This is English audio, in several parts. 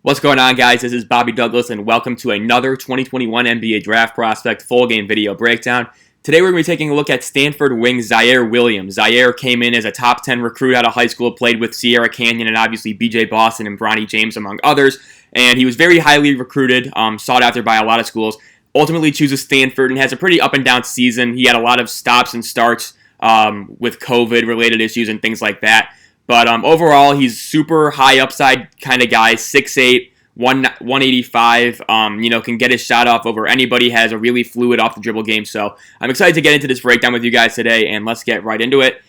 What's going on, guys? This is Bobby Douglas, and welcome to another 2021 NBA Draft Prospect full game video breakdown. Today we're going to be taking a look at Stanford wing Ziaire Williams. Ziaire came in as a top 10 recruit out of high school, played with Sierra Canyon and obviously B.J. Boston and Bronny James, among others. And he was very highly recruited, sought after by a lot of schools. Ultimately chooses Stanford and has a pretty up and down season. He had a lot of stops and starts with COVID-related issues and things like that. But overall, he's super high upside kind of guy, 6'8", 185, can get his shot off over anybody, has a really fluid off the dribble game. So I'm excited to get into this breakdown with you guys today, and let's get right into it.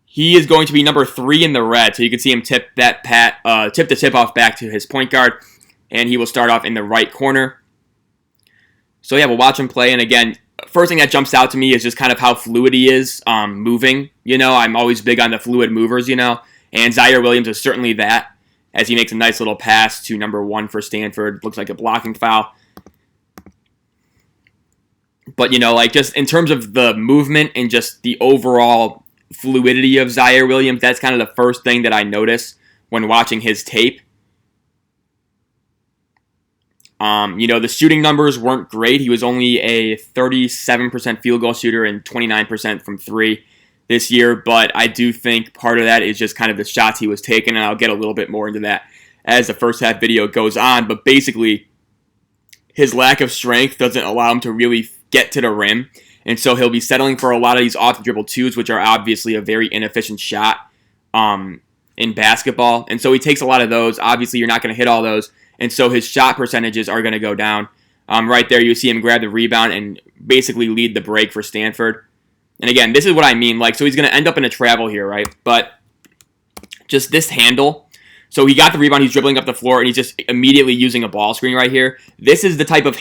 He is going to be number 3 in the red, so you can see him tip the tip-off back to his point guard, and he will start off in the right corner. So yeah, we'll watch him play, and again, first thing that jumps out to me is just kind of how fluid he is moving. I'm always big on the fluid movers, and Ziaire Williams is certainly that, as he makes a nice little pass to number 1 for Stanford. Looks like a blocking foul. But, just in terms of the movement and just the overall fluidity of Ziaire Williams, that's kind of the first thing that I notice when watching his tape. The shooting numbers weren't great. He was only a 37% field goal shooter and 29% from 3 this year, but I do think part of that is just kind of the shots he was taking, and I'll get a little bit more into that as the first half video goes on. But basically, his lack of strength doesn't allow him to really get to the rim, and so he'll be settling for a lot of these off-the-dribble twos, which are obviously a very inefficient shot in basketball, and so he takes a lot of those. Obviously, you're not going to hit all those, and so his shot percentages are going to go down. Right there, you see him grab the rebound and basically lead the break for Stanford. And again, this is what I mean. So he's going to end up in a travel here, right? But just this handle. So he got the rebound. He's dribbling up the floor, and he's just immediately using a ball screen right here. This is the type of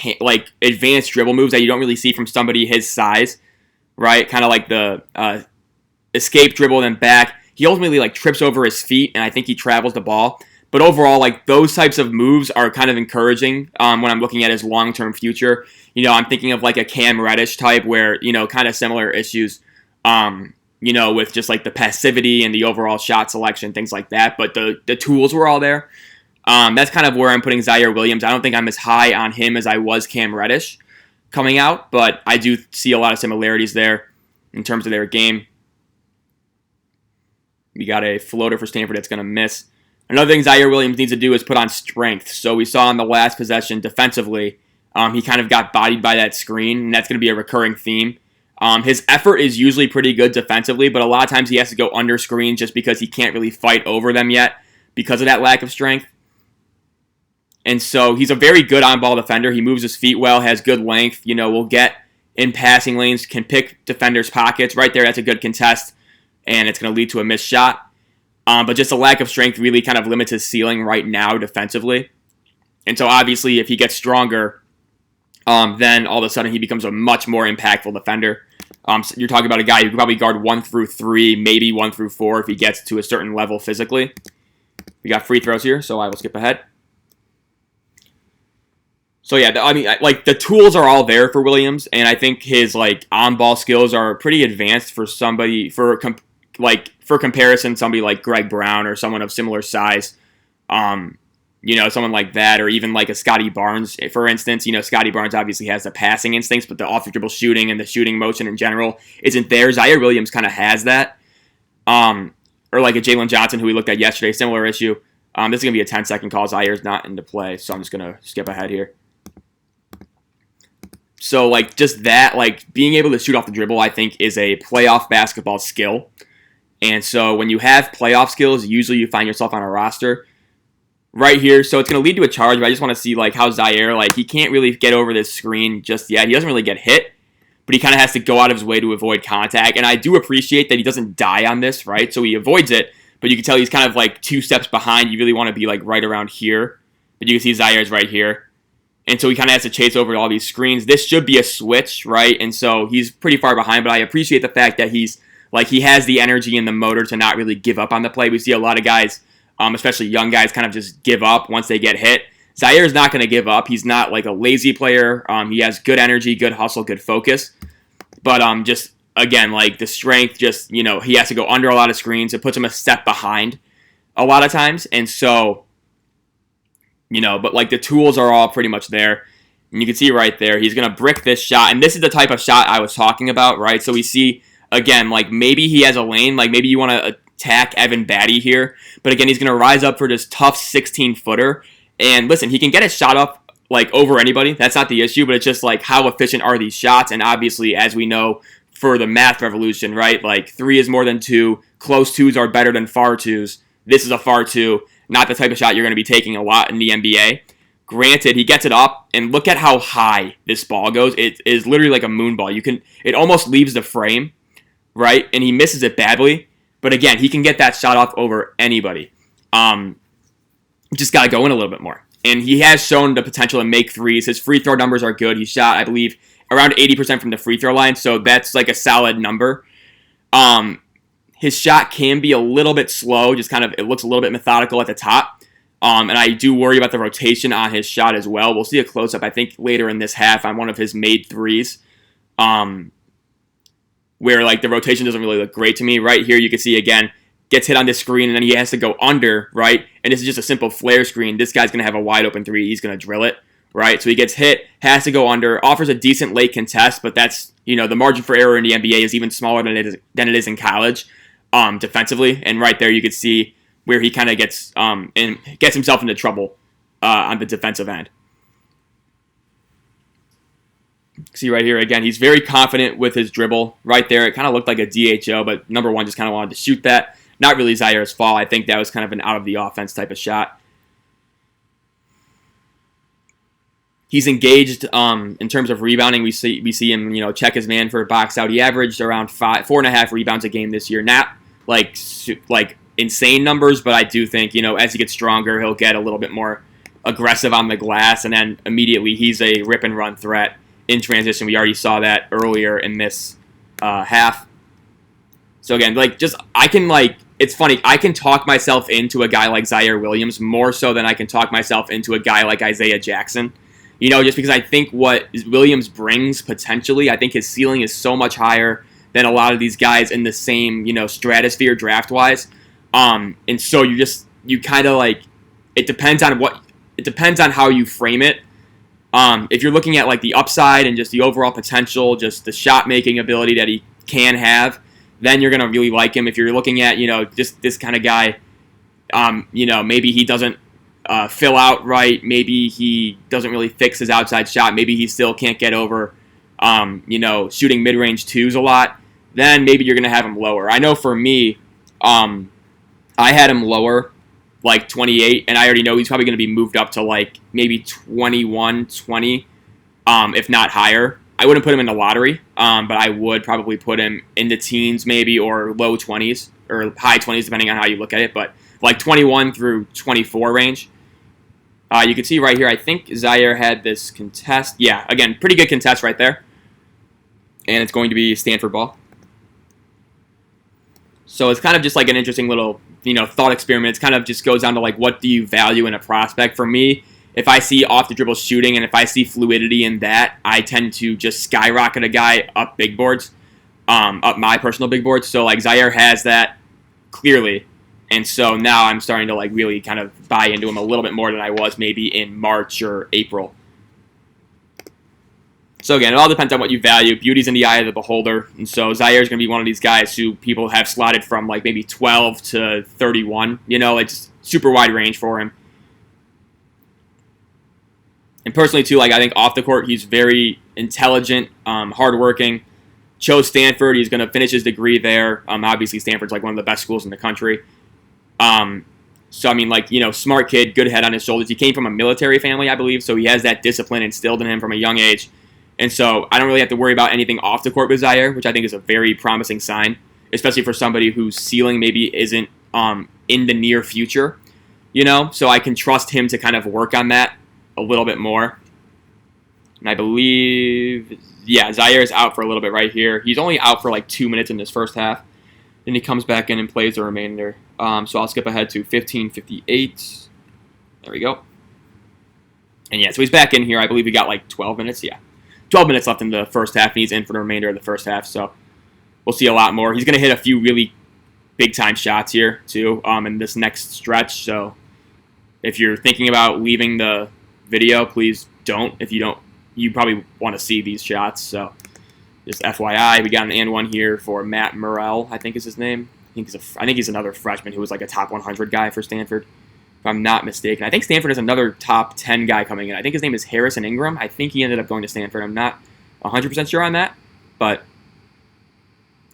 advanced dribble moves that you don't really see from somebody his size, right? Kind of like the escape dribble, then back. He ultimately trips over his feet, and I think he travels the ball. But overall, those types of moves are kind of encouraging when I'm looking at his long-term future. I'm thinking of a Cam Reddish type where, kind of similar issues, with just the passivity and the overall shot selection, things like that. But the tools were all there. That's kind of where I'm putting Ziaire Williams. I don't think I'm as high on him as I was Cam Reddish coming out, but I do see a lot of similarities there in terms of their game. We got a floater for Stanford that's going to miss. Another thing Ziaire Williams needs to do is put on strength. So we saw in the last possession defensively, he kind of got bodied by that screen, and that's going to be a recurring theme. His effort is usually pretty good defensively, but a lot of times he has to go under screens just because he can't really fight over them yet because of that lack of strength. And so he's a very good on-ball defender. He moves his feet well, has good length, will get in passing lanes, can pick defenders' pockets. Right there, that's a good contest, and it's going to lead to a missed shot. But just a lack of strength really kind of limits his ceiling right now defensively. And so obviously if he gets stronger, then all of a sudden he becomes a much more impactful defender. So you're talking about a guy who could probably guard 1 through 3, maybe 1 through 4 if he gets to a certain level physically. We got free throws here, so I will skip ahead. So yeah, the tools are all there for Williams, and I think his on-ball skills are pretty advanced for somebody for comparison, somebody like Greg Brown or someone of similar size, someone like that, or even a Scotty Barnes, for instance. Scotty Barnes obviously has the passing instincts, but the off-the-dribble shooting and the shooting motion in general isn't there. Ziaire Williams kind of has that. Or a Jalen Johnson, who we looked at yesterday, similar issue. This is going to be a 10-second call. Zaire's not into play, so I'm just going to skip ahead here. So, just that, being able to shoot off the dribble, I think, is a playoff basketball skill. And so when you have playoff skills, usually you find yourself on a roster right here. So it's going to lead to a charge, but I just want to see how Ziaire, he can't really get over this screen just yet. He doesn't really get hit, but he kind of has to go out of his way to avoid contact. And I do appreciate that he doesn't die on this, right? So he avoids it, but you can tell he's kind of 2 steps behind. You really want to be right around here. But you can see Zaire's right here. And so he kind of has to chase over all these screens. This should be a switch, right? And so he's pretty far behind, but I appreciate the fact that he's he has the energy and the motor to not really give up on the play. We see a lot of guys, especially young guys, kind of just give up once they get hit. Zaire's not going to give up. He's not a lazy player. He has good energy, good hustle, good focus. But just, again, the strength, just, he has to go under a lot of screens. It puts him a step behind a lot of times. And so, but like the tools are all pretty much there. And you can see right there, he's going to brick this shot. And this is the type of shot I was talking about, right? So we see, again, like maybe he has a lane. Like maybe you want to attack Evan Batty here. But again, he's going to rise up for this tough 16-footer. And listen, he can get his shot up like over anybody. That's not the issue. But it's just like how efficient are these shots? And obviously, as we know, for the math revolution, right? Like 3 is more than 2. Close 2s are better than far 2s. This is a far 2. Not the type of shot you're going to be taking a lot in the NBA. Granted, he gets it up, and look at how high this ball goes. It is literally like a moon ball. It almost leaves the frame, right? And he misses it badly. But again, he can get that shot off over anybody. Just got to go in a little bit more. And he has shown the potential to make threes. His free throw numbers are good. He shot, I believe, around 80% from the free throw line, so that's like a solid number. His shot can be a little bit slow, just kind of, it looks a little bit methodical at the top. And I do worry about the rotation on his shot as well. We'll see a close-up, I think, later in this half on one of his made threes, where like the rotation doesn't really look great to me. Right here, you can see, again, gets hit on this screen, and then he has to go under, right? And this is just a simple flare screen. This guy's going to have a wide-open three. He's going to drill it, right? So he gets hit, has to go under, offers a decent late contest, but that's, the margin for error in the NBA is even smaller than it is in college defensively. And right there, you can see where he kind of gets himself into trouble on the defensive end. See right here, again, he's very confident with his dribble. Right there, it kind of looked like a DHO, but number one just kind of wanted to shoot that. Not really Ziaire's fault. I think that was kind of an out-of-the-offense type of shot. He's engaged in terms of rebounding. We see him, check his man for a box out. He averaged around 4.5 rebounds a game this year. Not like insane numbers, but I do think, as he gets stronger, he'll get a little bit more aggressive on the glass, and then immediately he's a rip and run threat in transition. We already saw that earlier in this half. So again, it's funny, I can talk myself into a guy like Ziaire Williams more so than I can talk myself into a guy like Isaiah Jackson. Just because I think what Williams brings potentially, I think his ceiling is so much higher than a lot of these guys in the same, stratosphere draft-wise. And so you kind of like, it depends on how you frame it. If you're looking at like the upside and just the overall potential, just the shot-making ability that he can have, then you're going to really like him. If you're looking at, just this kind of guy, maybe he doesn't fill out right. Maybe he doesn't really fix his outside shot. Maybe he still can't get over, shooting mid-range twos a lot. Then maybe you're going to have him lower. I know for me, I had him lower, like 28, and I already know he's probably going to be moved up to like maybe 21, 20, if not higher. I wouldn't put him in the lottery, but I would probably put him in the teens maybe, or low 20s, or high 20s, depending on how you look at it, but like 21 through 24 range. You can see right here, I think Ziaire had this contest. Yeah, again, pretty good contest right there. And it's going to be Stanford ball. So it's kind of just like an interesting little, thought experiment. It kind of just goes down to like, what do you value in a prospect? For me, if I see off the dribble shooting and if I see fluidity in that, I tend to just skyrocket a guy up big boards, up my personal big boards. So like Ziaire has that clearly. And so now I'm starting to like really kind of buy into him a little bit more than I was maybe in March or April. So again, it all depends on what you value. Beauty's in the eye of the beholder. And so Zaire's going to be one of these guys who people have slotted from like maybe 12 to 31. It's super wide range for him. And personally too, like I think off the court, he's very intelligent, hardworking. Chose Stanford. He's going to finish his degree there. Obviously Stanford's like one of the best schools in the country. So I mean, smart kid, good head on his shoulders. He came from a military family, I believe, so he has that discipline instilled in him from a young age. And so I don't really have to worry about anything off the court with Ziaire, which I think is a very promising sign, especially for somebody whose ceiling maybe isn't in the near future, So I can trust him to kind of work on that a little bit more. And I believe, Ziaire is out for a little bit right here. He's only out for like 2 minutes in this first half. Then he comes back in and plays the remainder. So I'll skip ahead to 15:58. There we go. And so he's back in here. I believe he got like 12 minutes. 12 minutes left in the first half, and he's in for the remainder of the first half. So we'll see a lot more. He's going to hit a few really big-time shots here, too, in this next stretch. So if you're thinking about leaving the video, please don't. If you don't, you probably want to see these shots. So just FYI, we got an and one here for Matt Murrell, I think is his name. I think he's another freshman who was like a top 100 guy for Stanford, if I'm not mistaken. I think Stanford has another top 10 guy coming in. I think his name is Harrison Ingram. I think he ended up going to Stanford. I'm not 100% sure on that, but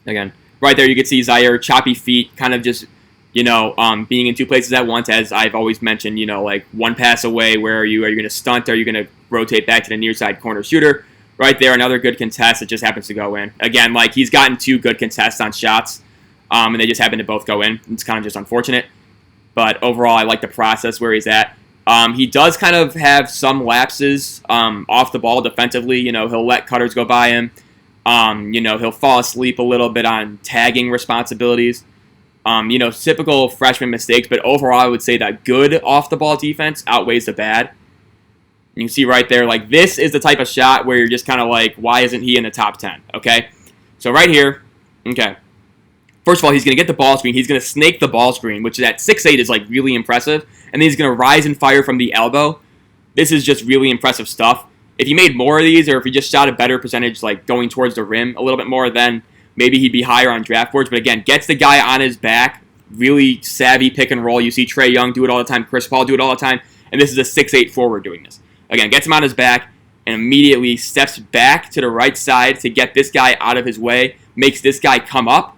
again, right there you can see Ziaire, choppy feet, kind of just, being in two places at once, as I've always mentioned, like one pass away, where are you? Are you going to stunt? Are you going to rotate back to the near side corner shooter? Right there, another good contest that just happens to go in. Again, like he's gotten two good contests on shots, and they just happen to both go in. It's kind of just unfortunate. But overall, I like the process where he's at. He does kind of have some lapses off the ball defensively. He'll let cutters go by him. He'll fall asleep a little bit on tagging responsibilities. Typical freshman mistakes. But overall, I would say that good off-the-ball defense outweighs the bad. You can see right there, like this is the type of shot where you're just kind of like, why isn't he in the top 10? Okay, so right here, okay. First of all, he's going to get the ball screen. He's going to snake the ball screen, which at 6'8" is like really impressive. And then he's going to rise and fire from the elbow. This is just really impressive stuff. If he made more of these, or if he just shot a better percentage, like going towards the rim a little bit more, then maybe he'd be higher on draft boards. But again, gets the guy on his back, really savvy pick and roll. You see Trae Young do it all the time. Chris Paul do it all the time. And this is a 6'8" forward doing this. Again, gets him on his back and immediately steps back to the right side to get this guy out of his way, makes this guy come up,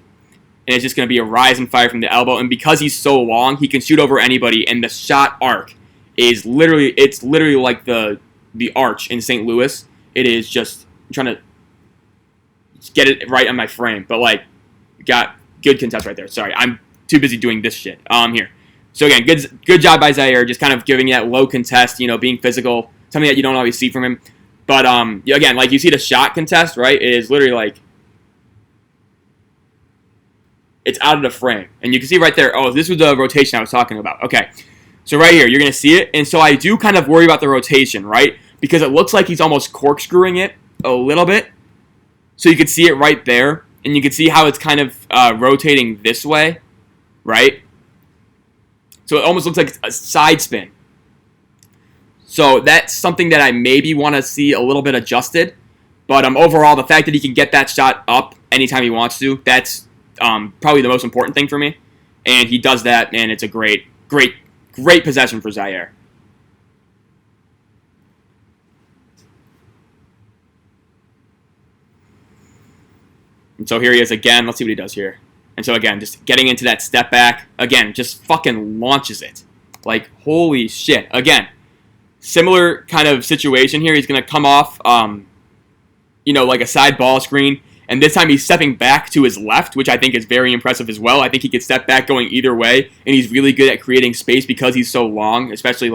and it's just going to be a rise and fire from the elbow. And because he's so long, he can shoot over anybody, and the shot arc is literally like the arch in St. Louis. It is just I'm trying to get it right on my frame, but like got good contest right there. Sorry, I'm too busy doing this shit. Here. So again, good job by Ziaire, just kind of giving that low contest, being physical. Something that you don't always see from him. But, again, like you see the shot contest, right? It is literally like, it's out of the frame. And you can see right there, oh, this was the rotation I was talking about. Okay, so right here, you're going to see it. And so I do kind of worry about the rotation, right? Because it looks like he's almost corkscrewing it a little bit. So you can see it right there. And you can see how it's kind of rotating this way, right? So it almost looks like a side spin. So that's something that I maybe want to see a little bit adjusted. But overall, the fact that he can get that shot up anytime he wants to, that's probably the most important thing for me. And he does that, and it's a great possession for Ziaire. And so here he is again. Let's see what he does here. And so again, just getting into that step back. Again, just fucking launches it. Like, holy shit. Again. Similar kind of situation here. He's going to come off, like a side ball screen. And this time he's stepping back to his left, which I think is very impressive as well. I think he could step back going either way. And he's really good at creating space because he's so long. Especially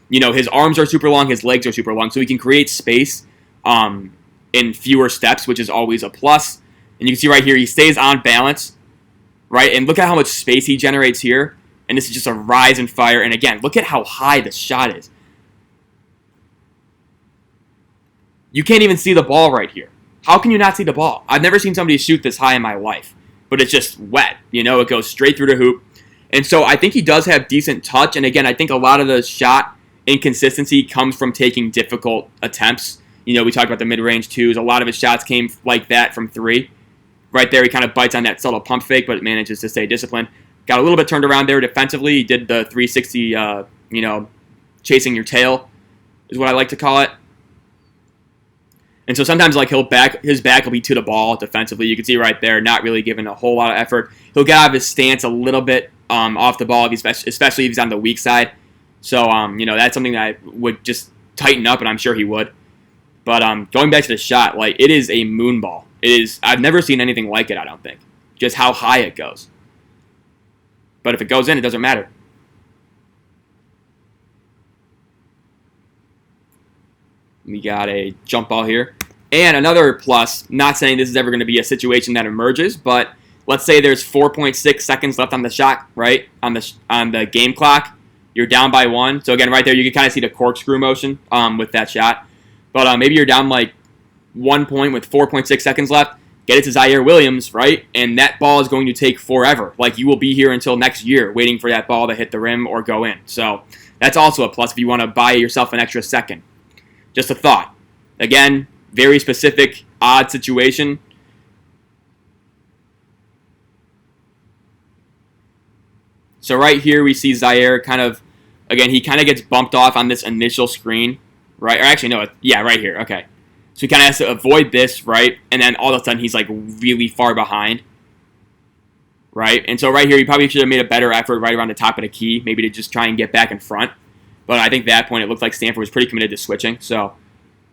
his arms are super long, his legs are super long. So he can create space in fewer steps, which is always a plus. And you can see right here, he stays on balance, right? And look at how much space he generates here. And this is just a rise and fire. And again, look at how high the shot is. You can't even see the ball right here. How can you not see the ball? I've never seen somebody shoot this high in my life. But it's just wet. It goes straight through the hoop. And so I think he does have decent touch. And again, I think a lot of the shot inconsistency comes from taking difficult attempts. We talked about the mid-range twos. A lot of his shots came like that from three. Right there, he kind of bites on that subtle pump fake, but manages to stay disciplined. Got a little bit turned around there defensively. He did the 360, chasing your tail is what I like to call it. And so sometimes his back will be to the ball defensively. You can see right there, not really giving a whole lot of effort. He'll get out of his stance a little bit off the ball, especially if he's on the weak side. So, that's something that I would just tighten up, and I'm sure he would. But going back to the shot, it is a moon ball. I've never seen anything like it, I don't think. Just how high it goes. But if it goes in, it doesn't matter. We got a jump ball here. And another plus, not saying this is ever going to be a situation that emerges, but let's say there's 4.6 seconds left on the shot, right? On the game clock. You're down by one. So again, right there, you can kind of see the corkscrew motion with that shot. But maybe you're down 1 point with 4.6 seconds left. Get it to Ziaire Williams, right? And that ball is going to take forever. You will be here until next year waiting for that ball to hit the rim or go in. So That's also a plus if you want to buy yourself an extra second. Just a thought. Again, very specific, odd situation. So right here we see Ziaire kind of, again, he kind of gets bumped off on this initial screen, right? Or actually, no, yeah, right here, okay. So he kind of has to avoid this, right? And then all of a sudden he's like really far behind, right? And so right here he probably should have made a better effort right around the top of the key, maybe to just try and get back in front. But I think at that point it looked like Stanford was pretty committed to switching. So,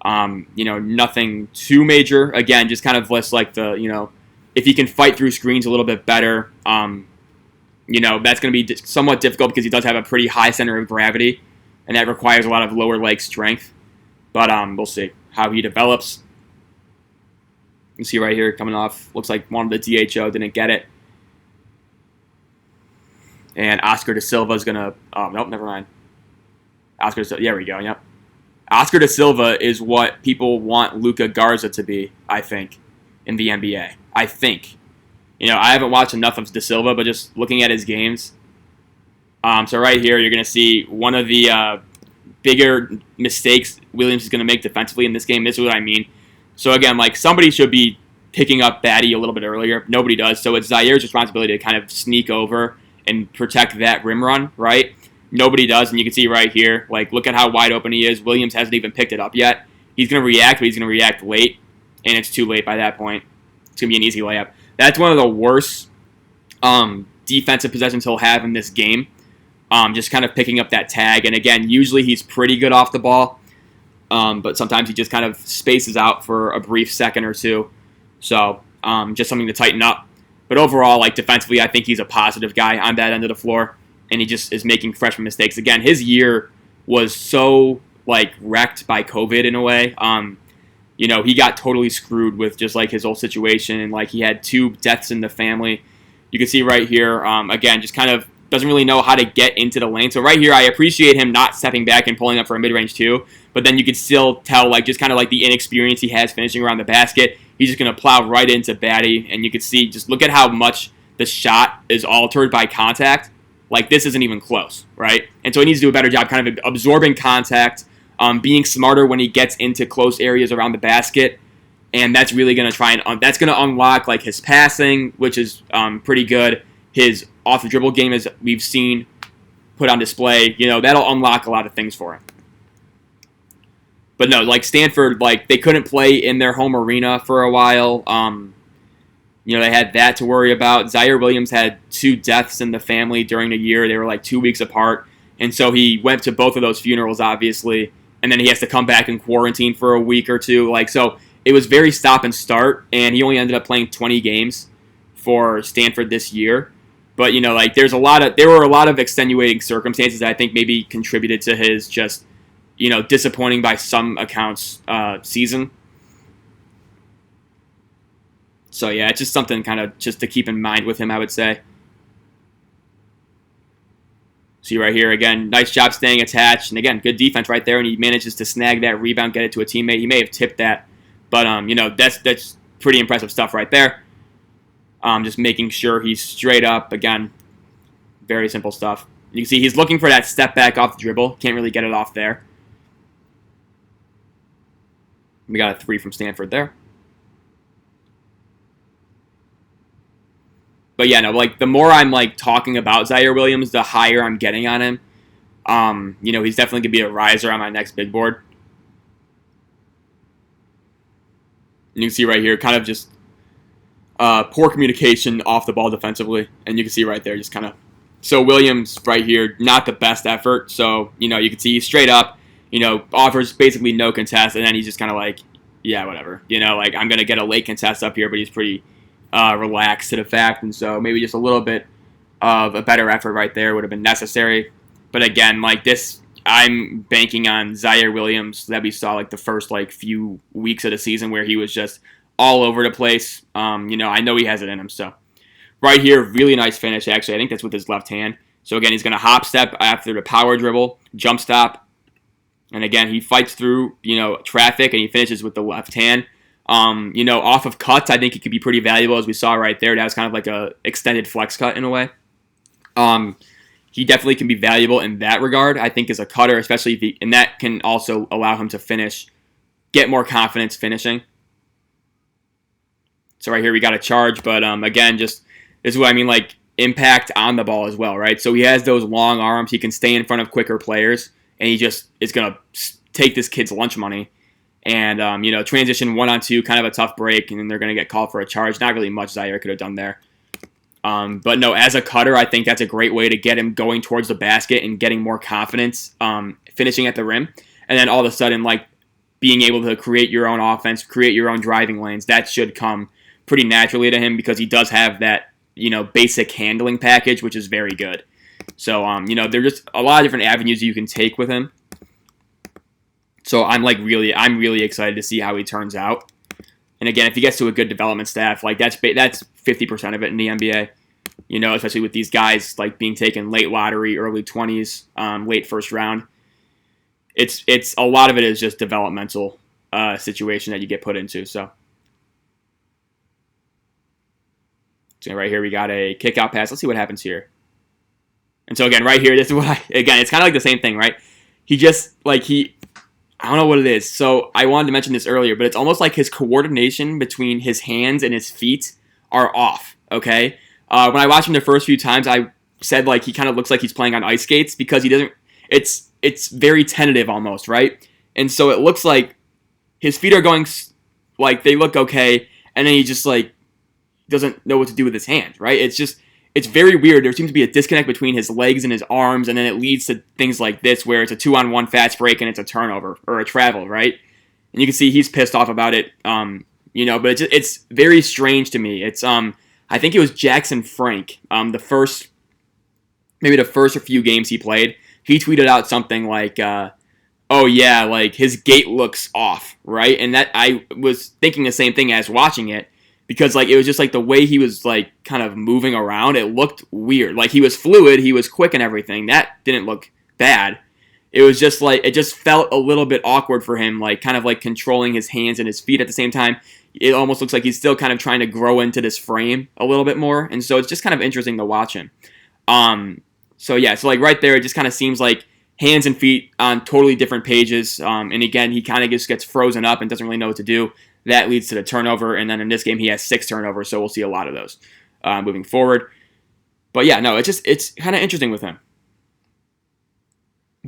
nothing too major. Again, just kind of less like the, if he can fight through screens a little bit better, that's going to be somewhat difficult because he does have a pretty high center of gravity, and that requires a lot of lower leg strength. But we'll see how he develops. You can see right here coming off, looks like one of the DHO didn't get it. And Oscar da Silva is going to, nope, never mind. There we go, yep. Oscar da Silva is what people want Luka Garza to be, I think, in the NBA. I think. I haven't watched enough of da Silva, but just looking at his games. So right here, you're going to see one of the bigger mistakes Williams is going to make defensively in this game. This is what I mean. So again, like somebody should be picking up Batty a little bit earlier. Nobody does. So it's Zaire's responsibility to kind of sneak over and protect that rim run, right? Nobody does, and you can see right here, like, look at how wide open he is. Williams hasn't even picked it up yet. He's going to react, but he's going to react late, and it's too late by that point. It's going to be an easy layup. That's one of the worst defensive possessions he'll have in this game, just kind of picking up that tag. And again, usually he's pretty good off the ball, but sometimes he just kind of spaces out for a brief second or two. So just something to tighten up. But overall, like defensively, I think he's a positive guy on that end of the floor. And he just is making freshman mistakes. Again, his year was so, like, wrecked by COVID in a way. He got totally screwed with just, like, his whole situation. And, like, he had 2 deaths in the family. You can see right here, again, just kind of doesn't really know how to get into the lane. So right here, I appreciate him not stepping back and pulling up for a mid-range 2. But then you can still tell, like, just kind of, like, the inexperience he has finishing around the basket. He's just going to plow right into Batty. And you can see, just look at how much the shot is altered by contact. Like, this isn't even close, right? And so he needs to do a better job kind of absorbing contact, being smarter when he gets into close areas around the basket. And that's really going to that's going to unlock, like, his passing, which is pretty good. His off-the-dribble game, as we've seen put on display, that'll unlock a lot of things for him. But no, like, Stanford, like, they couldn't play in their home arena for a while. They had that to worry about. Ziaire Williams had 2 deaths in the family during the year. They were like 2 weeks apart. And so he went to both of those funerals, obviously. And then he has to come back and quarantine for a week or two. Like, so it was very stop and start. And he only ended up playing 20 games for Stanford this year. But, there were a lot of extenuating circumstances that I think maybe contributed to his just, disappointing by some accounts season. So, yeah, it's just something kind of just to keep in mind with him, I would say. See right here, again, nice job staying attached. And, again, good defense right there. And he manages to snag that rebound, get it to a teammate. He may have tipped that. But, that's pretty impressive stuff right there. Just making sure he's straight up. Again, very simple stuff. You can see he's looking for that step back off the dribble. Can't really get it off there. We got a 3 from Stanford there. But yeah, no, like the more I'm like talking about Ziaire Williams, the higher I'm getting on him. He's definitely gonna be a riser on my next big board. And you can see right here, kind of just poor communication off the ball defensively, and you can see right there, just kind of. So Williams right here, not the best effort. So you can see he's straight up, offers basically no contest, and then he's just kind of like, yeah, whatever. Like I'm gonna get a late contest up here, but he's pretty. Relaxed to the fact, and so maybe just a little bit of a better effort right there would have been necessary. But again, like this, I'm banking on Ziaire Williams that we saw like the first like few weeks of the season where he was just all over the place. I know he has it in him. So right here, really nice finish. Actually, I think that's with his left hand. So again, he's going to hop step after the power dribble, jump stop, and again he fights through traffic and he finishes with the left hand. Off of cuts, I think it could be pretty valuable, as we saw right there. That was kind of like a extended flex cut in a way. he definitely can be valuable in that regard, I think, as a cutter, especially if and that can also allow him to finish, get more confidence finishing. So right here we got a charge, but again, just this is what I mean, like impact on the ball as well, right? So he has those long arms. He can stay in front of quicker players, and he just is going to take this kid's lunch money. And, transition 1-on-2, kind of a tough break, and then they're going to get called for a charge. Not really much Ziaire could have done there. But no, as a cutter, I think that's a great way to get him going towards the basket and getting more confidence finishing at the rim. And then all of a sudden, like, being able to create your own offense, create your own driving lanes, that should come pretty naturally to him because he does have that, basic handling package, which is very good. So, there's just a lot of different avenues you can take with him. So I'm really excited to see how he turns out. And again, if he gets to a good development staff, like that's 50% of it in the NBA. Especially with these guys like being taken late lottery, early 20s, late first round. It's a lot of it is just developmental situation that you get put into. So right here we got a kick out pass. Let's see what happens here. And so again, right here, this is what it's kind of like the same thing, right? I don't know what it is. So I wanted to mention this earlier, but it's almost like his coordination between his hands and his feet are off, okay? When I watched him the first few times, I said like he kind of looks like he's playing on ice skates because he doesn't, it's very tentative almost, right? And so it looks like his feet are going, like they look okay, and then he just like doesn't know what to do with his hands, right? It's very weird. There seems to be a disconnect between his legs and his arms, and then it leads to things like this where it's a 2-on-1 fast break and it's a turnover or a travel, right? And you can see he's pissed off about it, but it's very strange to me. It's I think it was Jackson Frank, the first few games he played, he tweeted out something like, "Oh yeah, like his gait looks off," right? And that I was thinking the same thing as watching it. Because, like, it was just, like, the way he was, like, kind of moving around, it looked weird. Like, he was fluid, he was quick and everything. That didn't look bad. It was just, like, it just felt a little bit awkward for him, like, kind of, like, controlling his hands and his feet at the same time. It almost looks like he's still kind of trying to grow into this frame a little bit more. And so it's just kind of interesting to watch him. So like, right there, it just kind of seems like hands and feet on totally different pages. And, again, he kind of just gets frozen up and doesn't really know what to do. That leads to the turnover, and then in this game he has 6 turnovers, so we'll see a lot of those moving forward. But yeah, no, it's kind of interesting with him.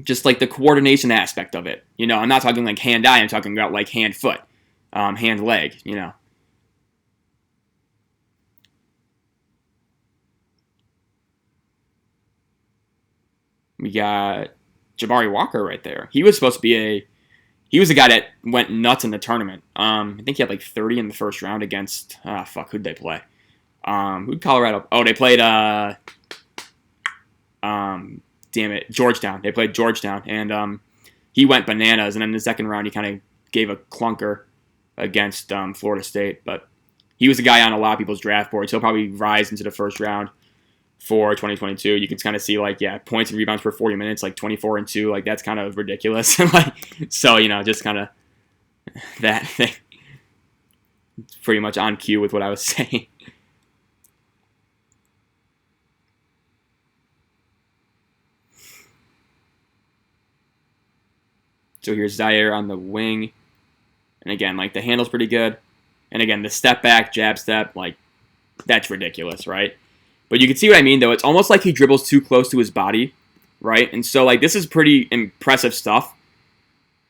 Just like the coordination aspect of it. I'm not talking like hand-eye, I'm talking about like hand-foot, hand-leg, We got Jabari Walker right there. He was supposed to be He was the guy that went nuts in the tournament. I think he had like 30 in the first round against, who'd they play? Who'd Colorado? Oh, they played, Georgetown. They played Georgetown, and he went bananas, and then in the second round he kind of gave a clunker against Florida State, but he was a guy on a lot of people's draft boards. He'll probably rise into the first round for 2022. You can kind of see points and rebounds per 40 minutes, like 24 and 2, like that's kind of ridiculous. Just kind of that thing. It's pretty much on cue with what I was saying. So here's Ziaire on the wing. And again, like the handle's pretty good. And again, the step back, jab step, like that's ridiculous, right? But you can see what I mean, though. It's almost like he dribbles too close to his body, right? And so, like, this is pretty impressive stuff.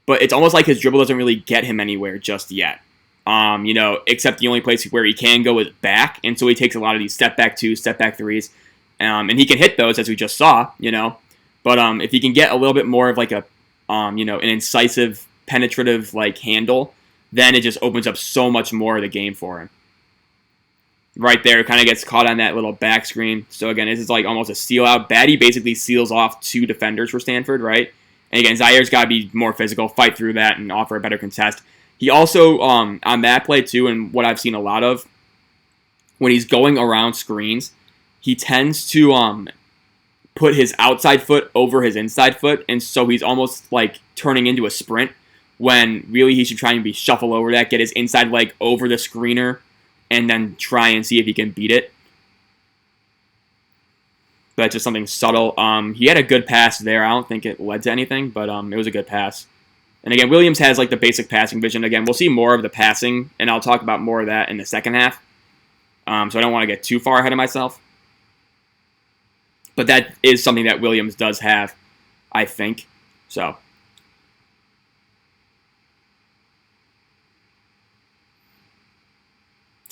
But it's almost like his dribble doesn't really get him anywhere just yet. Except the only place where he can go is back. And so he takes a lot of these step back 2s, step back 3s. And he can hit those, as we just saw, But if he can get a little bit more of, like, an incisive, penetrative, like, handle, then it just opens up so much more of the game for him. Right there, kind of gets caught on that little back screen. So again, this is like almost a seal out. Batty basically seals off 2 defenders for Stanford, right? And again, Zaire's got to be more physical, fight through that, and offer a better contest. He also, on that play too, and what I've seen a lot of, when he's going around screens, he tends to put his outside foot over his inside foot, and so he's almost like turning into a sprint, when really he should try and shuffle over that, get his inside leg over the screener, and then try and see if he can beat it. But just something subtle. He had a good pass there. I don't think it led to anything, but it was a good pass. And again, Williams has like the basic passing vision. Again, we'll see more of the passing, and I'll talk about more of that in the second half. So I don't want to get too far ahead of myself. But that is something that Williams does have, I think. So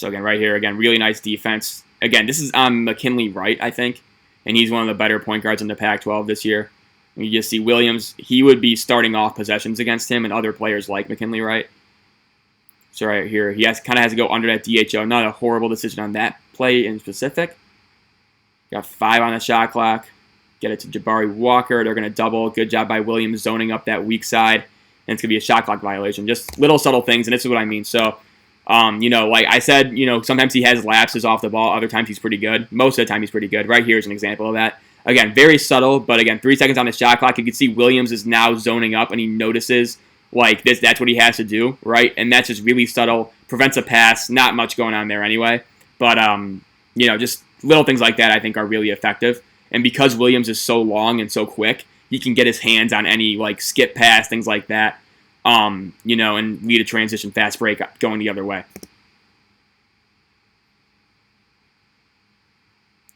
again, right here, again, really nice defense. Again, this is on McKinley Wright, I think. And he's one of the better point guards in the Pac-12 this year. And you just see Williams, he would be starting off possessions against him and other players like McKinley Wright. So right here, he kind of has to go under that DHO. Not a horrible decision on that play in specific. Got 5 on the shot clock. Get it to Jabari Walker. They're going to double. Good job by Williams zoning up that weak side. And it's going to be a shot clock violation. Just little subtle things, and this is what I mean. So, like I said, sometimes he has lapses off the ball. Other times he's pretty good. Most of the time he's pretty good. Right here is an example of that. Again, very subtle, but again, 3 seconds on the shot clock. You can see Williams is now zoning up, and he notices, like, that's what he has to do, right? And that's just really subtle. Prevents a pass. Not much going on there anyway. But, just little things like that I think are really effective. And because Williams is so long and so quick, he can get his hands on any, like, skip pass, things like that. And lead a transition fast break going the other way.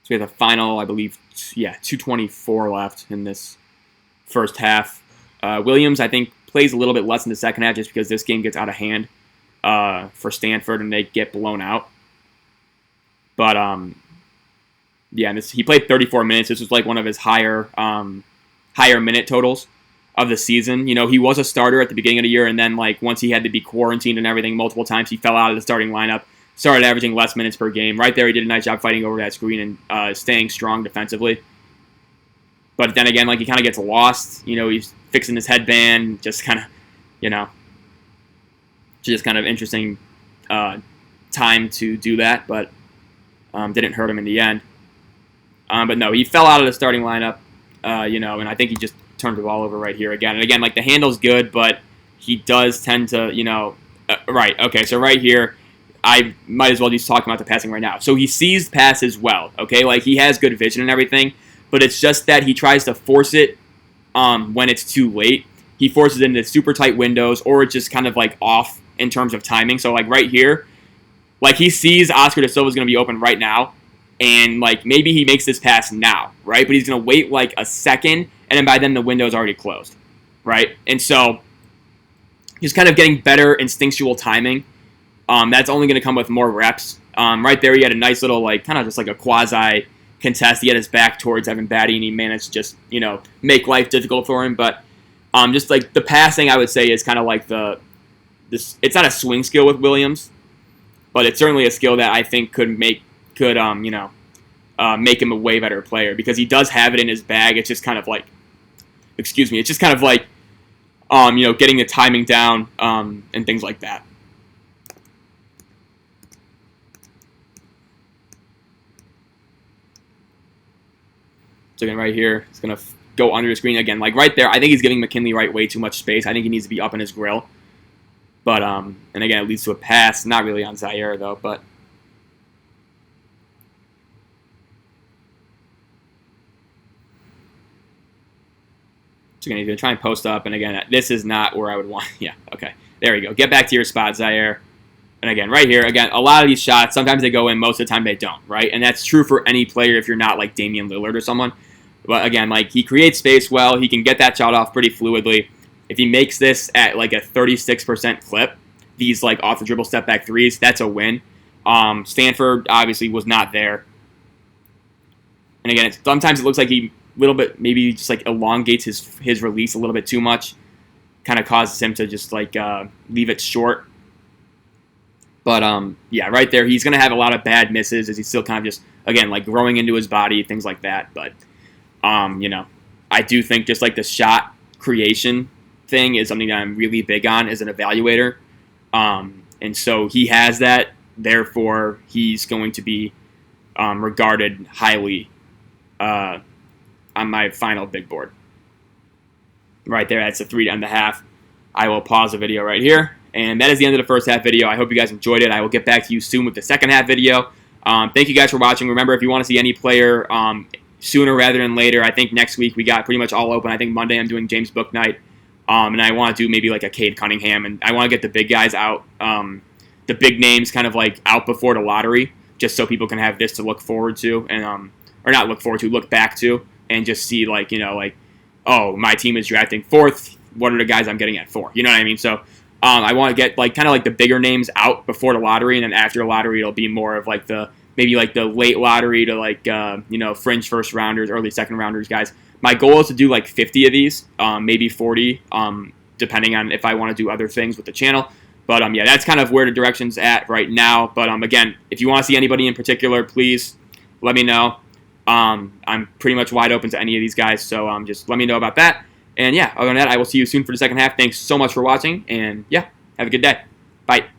So we have the final, I believe, 2:24 left in this first half. Williams, I think, plays a little bit less in the second half just because this game gets out of hand for Stanford and they get blown out. But, he played 34 minutes. This was like one of his higher minute totals of the season. He was a starter at the beginning of the year, and then like once he had to be quarantined and everything multiple times, he fell out of the starting lineup, started averaging less minutes per game. Right there, he did a nice job fighting over that screen and staying strong defensively. But then again, like he kind of gets lost. He's fixing his headband, just kind of, just kind of interesting time to do that, but didn't hurt him in the end. But no, he fell out of the starting lineup, and I think he just turned the ball over right here again. And again, like the handle's good, but he does tend to, right. Okay, so right here, I might as well just talk about the passing right now. So he sees passes well, okay? Like he has good vision and everything, but it's just that he tries to force it when it's too late. He forces it into super tight windows, or it's just kind of like off in terms of timing. So like right here, like he sees Oscar De Silva's going to be open right now, and like maybe he makes this pass now, right? But he's going to wait like a second, and then by then the window's already closed, right? And so he's kind of getting better instinctual timing. That's only going to come with more reps. Right there, he had a nice little like kind of just like a quasi contest. He had his back towards Evan Batty, and he managed to just make life difficult for him. But just like the passing, I would say is kind of like this. It's not a swing skill with Williams, but it's certainly a skill that I think could make him a way better player, because he does have it in his bag. It's just kind of like, it's just kind of like, getting the timing down and things like that. So again, right here, it's going to go under the screen again. Like right there, I think he's giving McKinley Wright way too much space. I think he needs to be up in his grill. But, and again, it leads to a pass. Not really on Ziaire, though, but. So again, he's going to try and post up. And again, this is not where I would want. Yeah, okay. There we go. Get back to your spot, Ziaire. And again, right here, again, a lot of these shots, sometimes they go in, most of the time they don't, right? And that's true for any player if you're not like Damian Lillard or someone. But again, like he creates space well. He can get that shot off pretty fluidly. If he makes this at like a 36% clip, these like off the dribble step back threes, that's a win. Stanford obviously was not there. And again, sometimes it looks like he little bit maybe just like elongates his release a little bit too much. Kind of causes him to just like leave it short. But, yeah, right there, he's going to have a lot of bad misses as he's still kind of just, again, like growing into his body, things like that. But, I do think just like the shot creation thing is something that I'm really big on as an evaluator. And so he has that. Therefore, he's going to be regarded highly on my final big board. Right there, that's a 3 to end the half. I will pause the video right here. And that is the end of the first half video. I hope you guys enjoyed it. I will get back to you soon with the second half video. Thank you guys for watching. Remember, if you want to see any player sooner rather than later. I think next week we got pretty much all open. I think Monday I'm doing James Book night, and I want to do maybe like a Cade Cunningham, and I want to get the big guys out, the big names kind of like out before the lottery, just so people can have this to look forward to, and or not look forward to, look back to, and just see like, you know, like, oh, my team is drafting fourth. What are the guys I'm getting at 4? You know what I mean? So I want to get like kind of like the bigger names out before the lottery, and then after the lottery, it'll be more of like maybe like the late lottery to like you know, fringe first rounders, early second rounders guys. My goal is to do like 50 of these, maybe 40, depending on if I want to do other things with the channel. But yeah, that's kind of where the direction's at right now. But again, if you want to see anybody in particular, please let me know. I'm pretty much wide open to any of these guys, so just let me know about that. And yeah, other than that, I will see you soon for the second half. Thanks so much for watching, and yeah, have a good day. Bye.